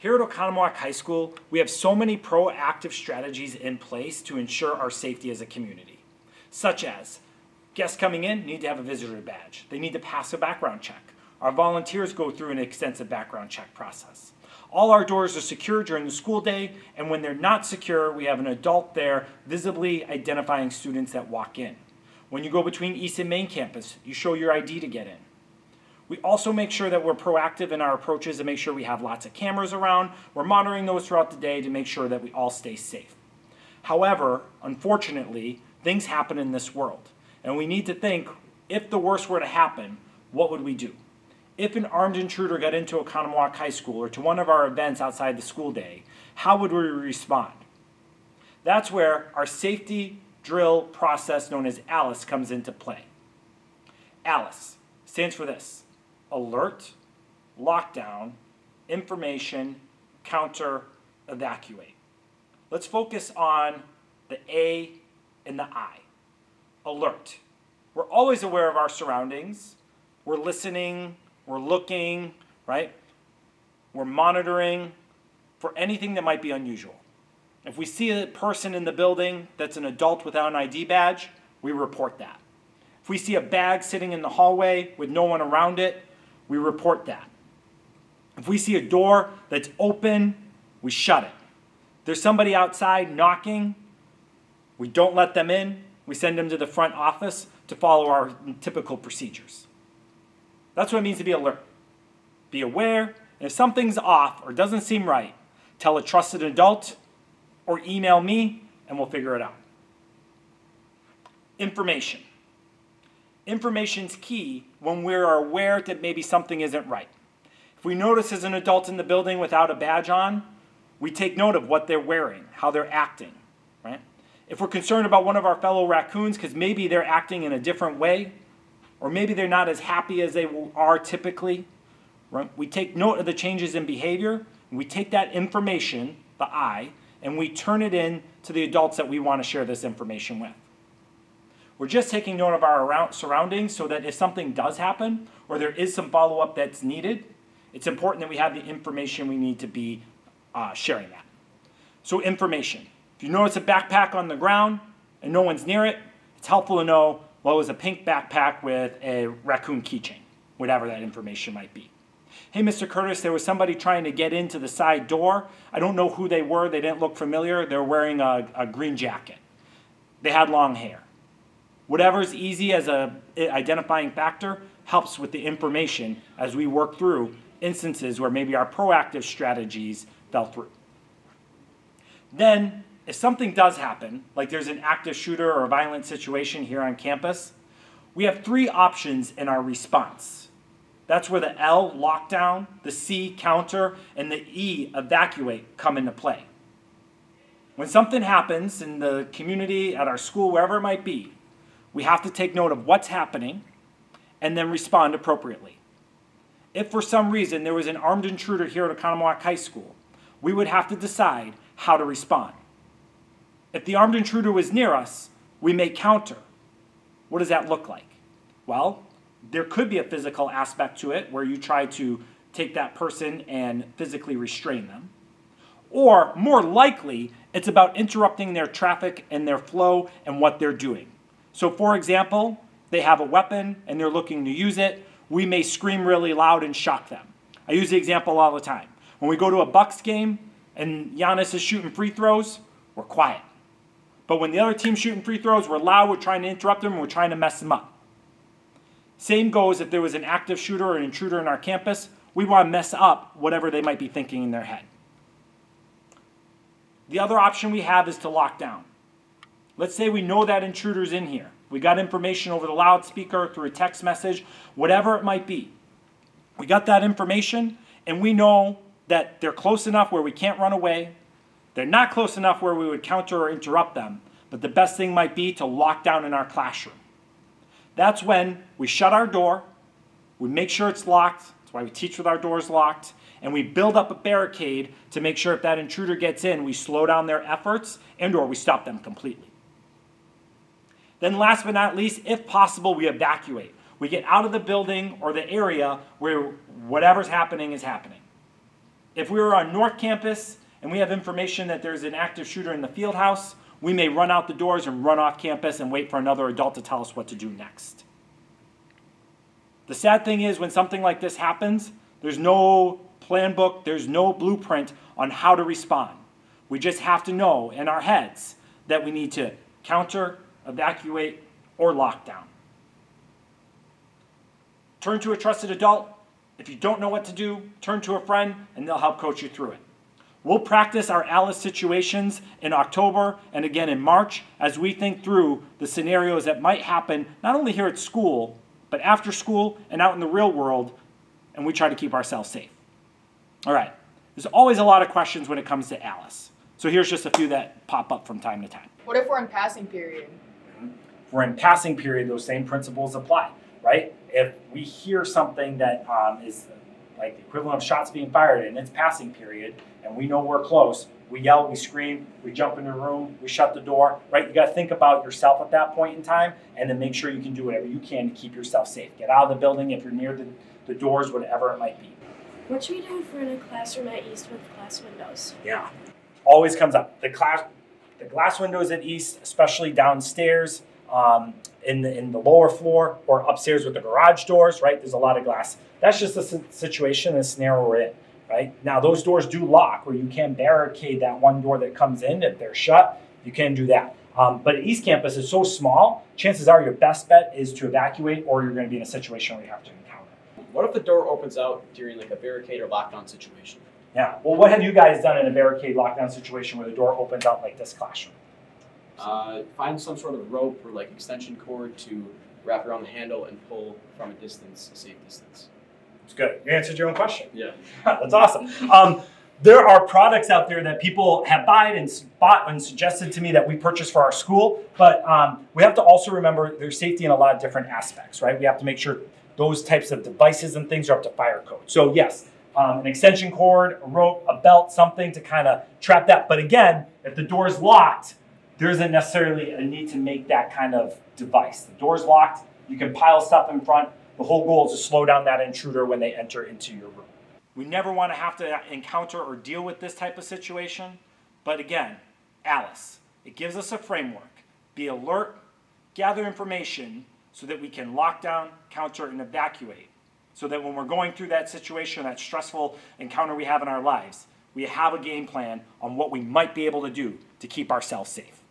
Here at Oconomowoc High School, we have so many proactive strategies in place to ensure our safety as a community, such as guests coming in need to have a visitor badge. They need to pass a background check. Our volunteers go through an extensive background check process. All our doors are secure during the school day, and when they're not secure, we have an adult there visibly identifying students that walk in. When you go between East and Main campus, you show your ID to get in. We also make sure that we're proactive in our approaches and make sure we have lots of cameras around. We're monitoring those throughout the day to make sure that we all stay safe. However, unfortunately, things happen in this world, and we need to think, if the worst were to happen, what would we do? If an armed intruder got into Oconomowoc High School or to one of our events outside the school day, how would we respond? That's where our safety drill process known as ALICE comes into play. ALICE stands for this: alert, lockdown, information, counter, evacuate. Let's focus on the A and the I. Alert. We're always aware of our surroundings. We're listening, we're looking, right? We're monitoring for anything that might be unusual. If we see a person in the building that's an adult without an ID badge, we report that. If we see a bag sitting in the hallway with no one around it, we report that. If we see a door that's open, we shut it. If there's somebody outside knocking, we don't let them in. We send them to the front office to follow our typical procedures. That's what it means to be alert. Be aware, and if something's off or doesn't seem right, tell a trusted adult or email me and we'll figure it out. Information. Information's key when we're aware that maybe something isn't right. If we notice as an adult in the building without a badge on, we take note of what they're wearing, how they're acting, right? If we're concerned about one of our fellow raccoons because maybe they're acting in a different way, or maybe they're not as happy as they are typically, right? We take note of the changes in behavior, and we take that information, the I, and we turn it in to the adults that we want to share this information with. We're just taking note of our surroundings so that if something does happen or there is some follow-up that's needed, it's important that we have the information we need to be sharing that. So information. If you notice a backpack on the ground and no one's near it, it's helpful to know, well, it was a pink backpack with a raccoon keychain, whatever that information might be. Hey, Mr. Curtis, there was somebody trying to get into the side door. I don't know who they were. They didn't look familiar. They were wearing a green jacket. They had long hair. Whatever's easy as an identifying factor helps with the information as we work through instances where maybe our proactive strategies fell through. Then, if something does happen, like there's an active shooter or a violent situation here on campus, we have 3 options in our response. That's where the L, lockdown, the C, counter, and the E, evacuate, come into play. When something happens in the community, at our school, wherever it might be, we have to take note of what's happening and then respond appropriately. If for some reason there was an armed intruder here at Oconomowoc High School, we would have to decide how to respond. If the armed intruder was near us, we may counter. What does that look like? Well, there could be a physical aspect to it where you try to take that person and physically restrain them. Or more likely, it's about interrupting their traffic and their flow and what they're doing. So for example, they have a weapon and they're looking to use it. We may scream really loud and shock them. I use the example all the time. When we go to a Bucks game and Giannis is shooting free throws, we're quiet. But when the other team's shooting free throws, we're loud, we're trying to interrupt them, and we're trying to mess them up. Same goes if there was an active shooter or an intruder in our campus, we want to mess up whatever they might be thinking in their head. The other option we have is to lock down. Let's say we know that intruder's in here. We got information over the loudspeaker, through a text message, whatever it might be. We got that information, and we know that they're close enough where we can't run away. They're not close enough where we would counter or interrupt them, but the best thing might be to lock down in our classroom. That's when we shut our door, we make sure it's locked, that's why we teach with our doors locked, and we build up a barricade to make sure if that intruder gets in, we slow down their efforts and or we stop them completely. Then last but not least, if possible, we evacuate. We get out of the building or the area where whatever's happening is happening. If we were on North Campus and we have information that there's an active shooter in the field house, we may run out the doors and run off campus and wait for another adult to tell us what to do next. The sad thing is when something like this happens, there's no plan book, there's no blueprint on how to respond. We just have to know in our heads that we need to counter, evacuate, or lock down. Turn to a trusted adult. If you don't know what to do, turn to a friend and they'll help coach you through it. We'll practice our Alice situations in October and again in March as we think through the scenarios that might happen not only here at school, but after school and out in the real world, and we try to keep ourselves safe. All right, there's always a lot of questions when it comes to Alice. So here's just a few that pop up from time to time. What if we're in passing period? If we're in passing period, those same principles apply, right? If we hear something that is like the equivalent of shots being fired and it's passing period, and we know we're close, we yell, we scream, we jump in the room, we shut the door, right? You got to think about yourself at that point in time and then make sure you can do whatever you can to keep yourself safe. Get out of the building if you're near the doors, whatever it might be. What should we do if we're in a classroom at East with glass windows? Yeah, always comes up. The glass windows at East, especially downstairs, in the lower floor or upstairs with the garage doors, right? There's a lot of glass. That's just the situation and scenario we're in, right? Now those doors do lock where you can barricade that one door that comes in. If they're shut, you can do that. But at East Campus is so small, chances are your best bet is to evacuate or you're going to be in a situation where you have to encounter. What if the door opens out during like a barricade or lockdown situation? Yeah, well, what have you guys done in a barricade lockdown situation where the door opens out like this classroom? Find some sort of rope or like extension cord to wrap around the handle and pull from a distance, a safe distance. It's good. You answered your own question. Yeah. That's awesome. There are products out there that people have bought and suggested to me that we purchase for our school, but we have to also remember there's safety in a lot of different aspects, right? We have to make sure those types of devices and things are up to fire code. So yes, an extension cord, a rope, a belt, something to kind of trap that. But again, if the door is locked, there isn't necessarily a need to make that kind of device. The door's locked, you can pile stuff in front. The whole goal is to slow down that intruder when they enter into your room. We never want to have to encounter or deal with this type of situation. But again, Alice, it gives us a framework. Be alert, gather information so that we can lock down, counter, and evacuate. So that when we're going through that situation, that stressful encounter we have in our lives, we have a game plan on what we might be able to do to keep ourselves safe.